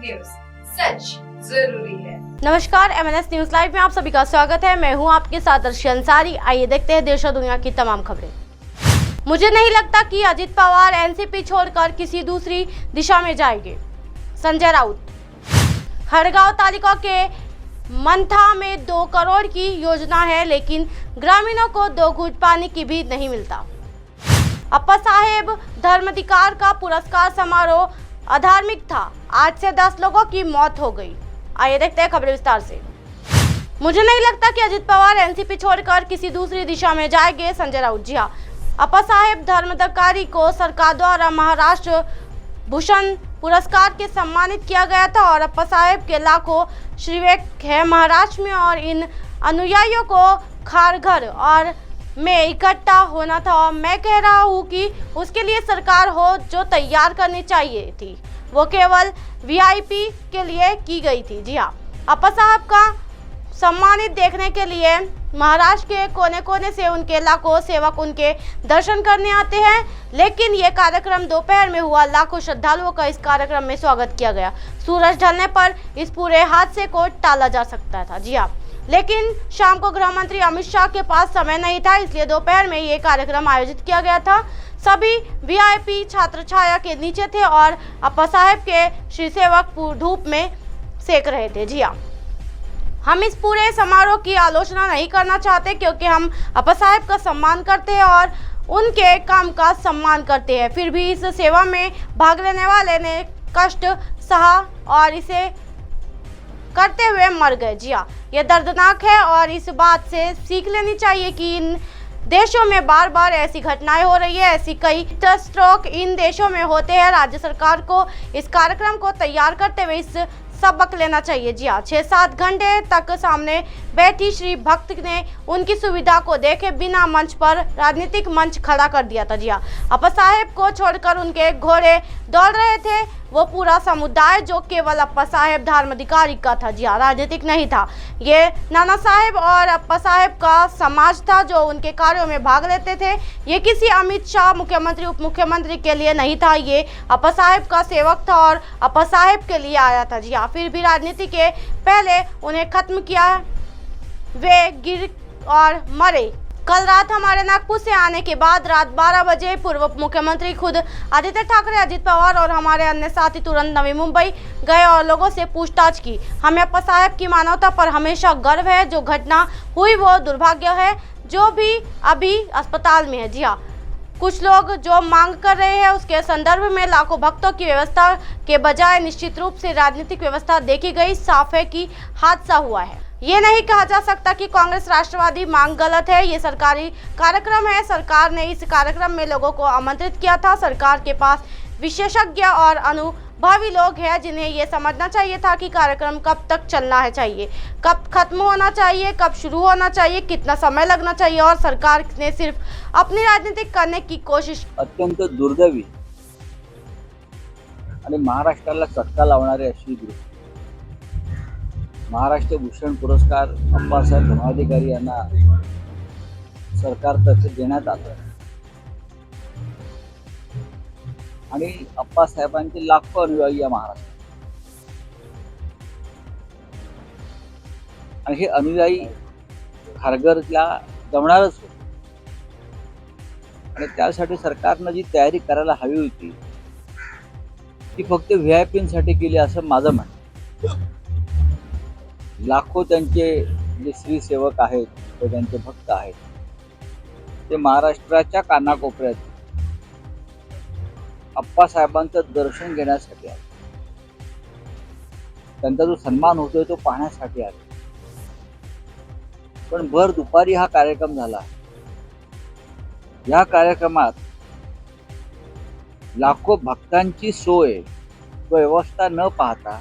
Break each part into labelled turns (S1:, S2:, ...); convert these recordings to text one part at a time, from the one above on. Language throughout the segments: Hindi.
S1: न्यूज, सच जरूरी है।
S2: नमस्कार, MNS न्यूज लाइव में आप सभी का स्वागत है। मैं हूं आपके साथ अर्शी अंसारी। आइए देखते हैं देश और दुनिया की तमाम खबरें। मुझे नहीं लगता कि अजित पवार एनसीपी छोड़कर किसी दूसरी दिशा में जाएंगे। संजय राउत। हड़गांव तालुका के मंथा में 2 करोड़ की योजना है, लेकिन ग्रामीणों को 2 घूंट पानी की भी नहीं मिलता। अप्पा साहेब धर्माधिकार का पुरस्कार समारोह अधार्मिक था। 8 से 10 लोगों की मौत हो गई। आइए देखते हैं खबरें विस्तार से। मुझे नहीं लगता कि अजित पवार एनसीपी छोड़कर किसी दूसरी दिशा में जाएंगे। संजय राउत। जी हां, अप्पा साहेब धर्माधिकारी को सरकार द्वारा महाराष्ट्र भूषण पुरस्कार के सम्मानित किया गया था और अप्पा साहेब के लाखों श्रीवेक है महाराष्ट्र में और इन अनुयायियों को खारघर और में इकट्ठा होना था। और मैं कह रहा हूँ कि उसके लिए सरकार हो जो तैयार करनी चाहिए थी, वो केवल वीआईपी के लिए की गई थी। जी हाँ, अप्पा साहब का सम्मानित देखने के लिए महाराष्ट्र के कोने कोने से उनके लाखों सेवक उनके दर्शन करने आते हैं, लेकिन ये कार्यक्रम दोपहर में हुआ। लाखों श्रद्धालुओं का इस कार्यक्रम में स्वागत किया गया। सूरज ढलने पर इस पूरे हादसे को टाला जा सकता था। जी हाँ, लेकिन शाम को गृह मंत्री अमित शाह के पास समय नहीं था, इसलिए दोपहर में ये कार्यक्रम आयोजित किया गया था। सभी वीआईपी छात्र छाया के नीचे थे और अप्पा साहेब के श्री सेवक धूप में सेक रहे थे। जी हाँ, हम इस पूरे समारोह की आलोचना नहीं करना चाहते, क्योंकि हम अप्पा साहेब का सम्मान करते हैं और उनके काम का सम्मान करते हैं। फिर भी इस सेवा में भाग लेने वाले ने कष्ट सहा और इसे करते हुए मर गए। जी हाँ, यह दर्दनाक है और इस बात से सीख लेनी चाहिए कि इन देशों में बार बार ऐसी घटनाएं हो रही है। ऐसी कई स्ट्रोक इन देशों में होते हैं। राज्य सरकार को इस कार्यक्रम को तैयार करते हुए इस सबक लेना चाहिए। जी हाँ, 6-7 घंटे तक सामने बैठी श्री भक्त ने उनकी सुविधा को देखे बिना मंच पर राजनीतिक मंच खड़ा कर दिया था। जी हाँ, अप्पा साहेब को छोड़कर उनके घोड़े दौड़ रहे थे, वो पूरा समुदाय जो केवल अप्पा साहेब धर्माधिकारी का था। जी हाँ, राजनीतिक नहीं था। ये नाना साहेब और अप्पा साहेब का समाज था जो उनके कार्यों में भाग लेते थे। ये किसी अमित शाह मुख्यमंत्री उप मुख्यमंत्री के लिए नहीं था, ये अप्पा साहेब का सेवक था और अप्पा साहेब के लिए आया था। जी हाँ, फिर भी राजनीति के पहले उन्हें खत्म किया। वे गिर और मरे। कल रात हमारे नागपुर से आने के बाद रात 12 बजे पूर्व मुख्यमंत्री खुद आदित्य ठाकरे, अजित पवार और हमारे अन्य साथी तुरंत नवी मुंबई गए और लोगों से पूछताछ की। हमें अप्पा साहेब की मानवता पर हमेशा गर्व है। जो घटना हुई वो दुर्भाग्य है, जो भी अभी अस्पताल में है। जी हाँ, कुछ लोग जो मांग कर रहे हैं उसके संदर्भ में लाखों भक्तों की व्यवस्था के बजाय निश्चित रूप से राजनीतिक व्यवस्था देखी गई। साफ है कि हादसा हुआ है। ये नहीं कहा जा सकता कि कांग्रेस राष्ट्रवादी मांग गलत है। ये सरकारी कार्यक्रम है। सरकार ने इस कार्यक्रम में लोगों को आमंत्रित किया था। सरकार के पास विशेषज्ञ और अनुभवी लोग हैं जिन्हें ये समझना चाहिए था कि कार्यक्रम कब तक चलना है चाहिए, कब खत्म होना चाहिए, कब शुरू होना चाहिए, कितना समय लगना चाहिए। और सरकार ने सिर्फ अपनी राजनीति करने की कोशिश।
S3: अत्यंत दुर्दैवी आणि महाराष्ट्राला चटका लावणारी अशी महाराष्ट्र भूषण पुरस्कार अप्पासाहेब धर्माधिकारी यांना सरकारतर्फे देण्यात आला आणि अप्पासाहेबांचे लाखो अनुयायी या महाराष्ट्रात आणि हे अनुयायी खारघरला जमणारच होते आणि त्यासाठी सरकारनं जी तयारी करायला हवी होती ती फक्त व्हीआयपींसाठी केली असं माझं म्हणणं। लाखो त्यांचे जे श्री सेवक आहेत ते त्यांचे भक्त आहेत ते महाराष्ट्राच्या कानाकोपऱ्यात अप्पा साहेबांचं दर्शन घेण्यासाठी आले, त्यांचा जो सन्मान होतोय तो पाहण्यासाठी आले। पण भर दुपारी हा कार्यक्रम झाला। या कार्यक्रमात लाखो भक्तांची सोय व्यवस्था न पाहता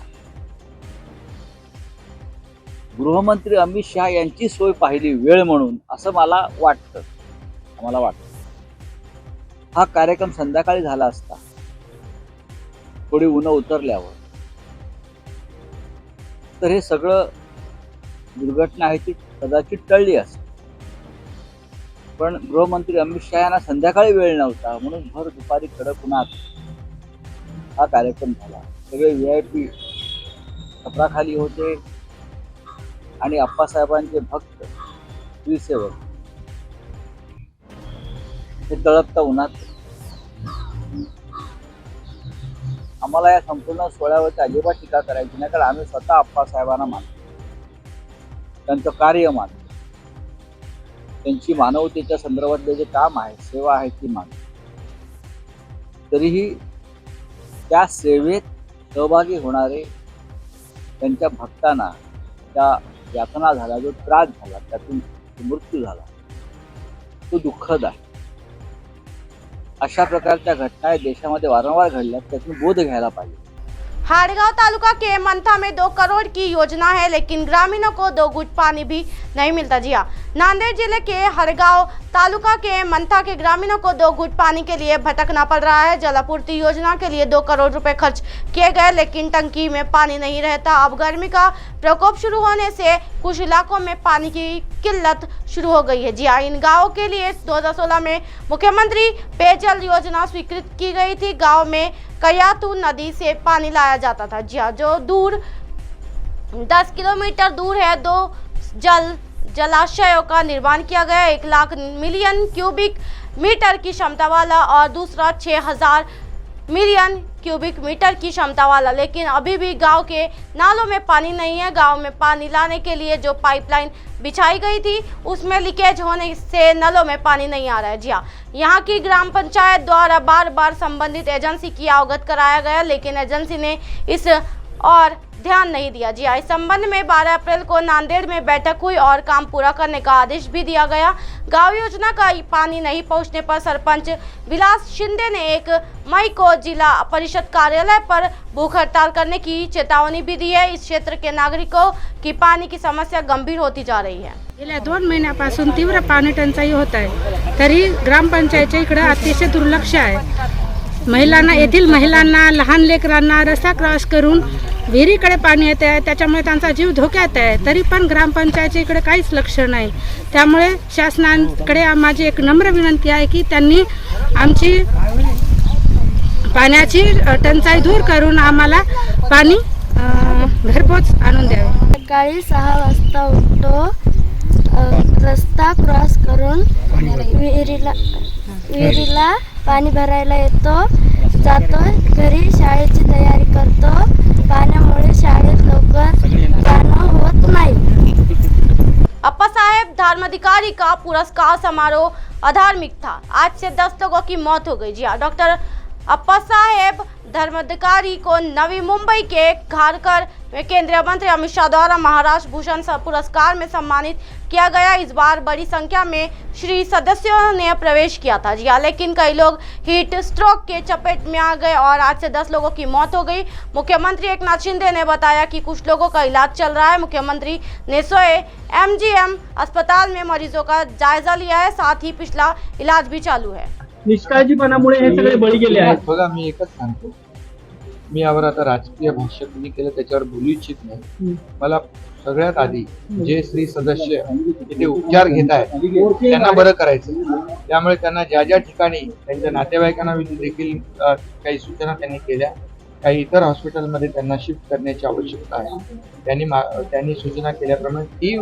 S3: गृहमंत्री अमित शाह यांची सोय पाहिली वेळ म्हणून असं आम्हाला वाटतं। हा कार्यक्रम संध्याकाळी झाला असता, थोडी ऊन उतरल्यावर, तर हे सगळं दुर्घटना आहे ती कदाचित टळली असती। पण गृहमंत्री अमित शाह यांना संध्याकाळी वेळ नव्हता म्हणून भर दुपारी कडक उन्हात हा कार्यक्रम झाला। सगळे व्हीआयपी छपराखाली होते आणि अप्पासाहेबांचे भक्त श्रीसेवक हे तळपता उन्हात. आम्हाला या संपूर्ण सोहळ्यावरती अजिबात टीका करायची नाही, कारण आम्ही स्वतः अप्पासाहेबांना मानतो, त्यांचं कार्य मानतो, त्यांची मानवतेच्या संदर्भातले जे काम आहे, सेवा आहे ती मानतो. तरीही त्या सेवेत सहभागी होणारे त्यांच्या भक्तांना त्या यातना झाला, जो त्रास झाला, त्यातून मृत्यू झाला, तो दुःखद आहे. अशा प्रकारच्या घटना देशामध्ये वारंवार घडल्या, त्यातून बोध घ्यायला पाहिजे.
S2: हाड़गांव तालुका के मंथा में 2 करोड़ की योजना है, लेकिन ग्रामीणों को 2 घूंट पानी भी नहीं मिलता। जी हाँ, नांदेड़ जिले के हाड़गांव तालुका के मंथा के ग्रामीणों को 2 घूंट पानी के लिए भटकना पड़ रहा है। जल आपूर्ति योजना के लिए 2 करोड़ रुपए खर्च किए गए, लेकिन टंकी में पानी नहीं रहता। अब गर्मी का प्रकोप शुरू होने से कुछ इलाकों में पानी की किल्लत शुरू हो गई है। जी हाँ, इन गाँवों के लिए 2016 में मुख्यमंत्री पेयजल योजना स्वीकृत की गई थी। गाँव में कयातू नदी से पानी लाया जाता था। जी हाँ, जो दूर 10 किलोमीटर दूर है, 2 जलाशयों का निर्माण किया गया, 1 लाख मिलियन क्यूबिक मीटर की क्षमता वाला और दूसरा 6000 मिलियन क्यूबिक मीटर की क्षमता वाला, लेकिन अभी भी गांव के नालों में पानी नहीं है। गांव में पानी लाने के लिए जो पाइपलाइन बिछाई गई थी उसमें लीकेज होने से नलों में पानी नहीं आ रहा है। जी हाँ, यहाँ की ग्राम पंचायत द्वारा बार बार संबंधित एजेंसी की अवगत कराया गया, लेकिन एजेंसी ने इस और ध्यान नहीं दिया। जी हाँ, इस संबंध में 12 अप्रैल को नांदेड़ में बैठक हुई और काम पूरा करने का आदेश भी दिया गया। गांव योजना का पानी नहीं पहुंचने पर सरपंच विलास शिंदे ने 1 मई को जिला परिषद कार्यालय पर भूख हड़ताल करने की चेतावनी भी दी है। इस क्षेत्र के नागरिकों की पानी की समस्या गंभीर होती जा रही है।
S4: गेल्या 2 महिन्यापासून तीव्र पाणी टंचाई होत आहे, तरी ग्रामपंचायतच्या इकडे अतिशय दुर्लक्ष आहे। येथील महिलांना, लहान लेकरांना रस्ता क्रॉस करून विहिरीकडे पाणी येत आहे, त्याच्यामुळे त्यांचा जीव धोक्यात आहे, तरी पण ग्रामपंचायतच्या इकडे काहीच लक्ष नाही। त्यामुळे शासनाकडे माझी एक नम्र विनंती आहे की त्यांनी आमची पाण्याची टंचाई दूर करून आम्हाला पाणी घरपोच आणून द्यावे।
S5: सकाळी 6 वाजता उठतो, रस्ता क्रॉस करून विहिरीला पाणी भरायला येतो, जातो घरी, शाळेची तयारी करतो। पाण्यामुळे शाळेत लवकर जाणं होत नाही।
S2: अप्पासाहेब धर्माधिकारी का पुरस्कार समारोह अधार्मिक था। आज से 10 लोगों की मौत हो गई। जी हाँ, डॉक्टर अप्पासाहेब धर्माधिकारी को नवी मुंबई के खारकर में केंद्रीय मंत्री अमित शाह द्वारा महाराष्ट्र भूषण पुरस्कार में सम्मानित किया गया। इस बार बड़ी संख्या में श्री सदस्यों ने प्रवेश किया था। जी हाँ, लेकिन कई लोग हीट स्ट्रोक के चपेट में आ गए और आज से 10 लोगों की मौत हो गई। मुख्यमंत्री एकनाथ शिंदे ने बताया कि कुछ लोगों का इलाज चल रहा है। मुख्यमंत्री ने सोए MGM अस्पताल में मरीजों का जायजा लिया है, साथ ही पिछला इलाज भी चालू है।
S6: निष्काळजीपणामुळे हे सगळे बळी गेले आहेत।
S7: बघा, मी एकच सांगतो, मी यावर आता राजकीय भाष्य कुणी केलं त्याच्यावर बोलू इच्छित नाही। मला सगळ्यात आधी जे श्री सदस्य इथे उपचार घेत आहेत त्यांना बरं करायचं, त्यामुळे त्यांना ज्या ज्या ठिकाणी त्यांच्या नातेवाईकांना देखील काही सूचना त्यांनी केल्या, काही इतर हॉस्पिटलमध्ये त्यांना शिफ्ट करण्याची आवश्यकता आहे, त्यांनी सूचना केल्याप्रमाणे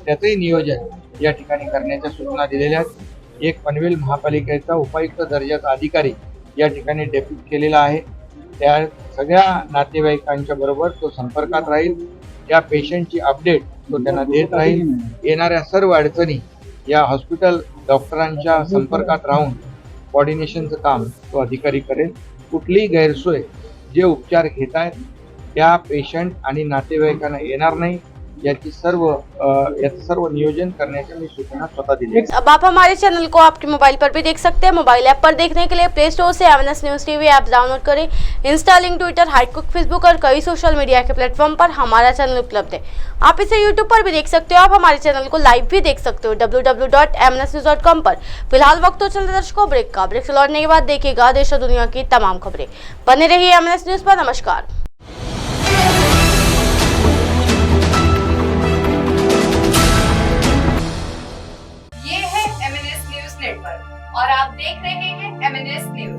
S7: त्याचंही नियोजन या ठिकाणी करण्याच्या सूचना दिलेल्या आहेत। एक पनवेल महापालिकेचा उपायुक्त दर्जाचा अधिकारी या ठिकाणी डेप्यूट केलेला आहे, त्या सगळ्या नातेवाईकांच्या बरोबर तो संपर्कात राहील, या पेशंटची अपडेट तो त्यांना देत राहील, येणाऱ्या सर्व अडचणी या हॉस्पिटल डॉक्टरांच्या संपर्कात राहून कोऑर्डिनेशनचं काम तो अधिकारी करेल। कुठलीही गैरसोय जे उपचार घेत आहेत त्या पेशंट आणि नातेवाईकांना येणार नाही याचं सर्व नियोजन करण्याची मी सूचना स्वतः दिली।
S2: अब आप हमारे चैनल को आपके मोबाइल पर भी देख सकते हैं। मोबाइल ऐप पर देखने के लिए प्ले स्टोर से MNS news TV app download करें। इंस्टा, लिंक, ट्विटर, हाइटकुक, फेसबुक और कई सोशल मीडिया के प्लेटफॉर्म पर हमारा चैनल उपलब्ध है। आप इसे यूट्यूब पर भी देख सकते हो। आप हमारे चैनल को लाइव भी देख सकते हो www.mnsnews.com पर। फिलहाल वक्त तो चल दर्शकों ब्रेक का। ब्रेक से लौटने के बाद देखिएगा देश और दुनिया की तमाम खबरें। बने रहिए MNS न्यूज़ पर। नमस्कार।
S1: ये है MNS न्यूज नेटवर्क और आप देख रहे हैं MNS न्यूज।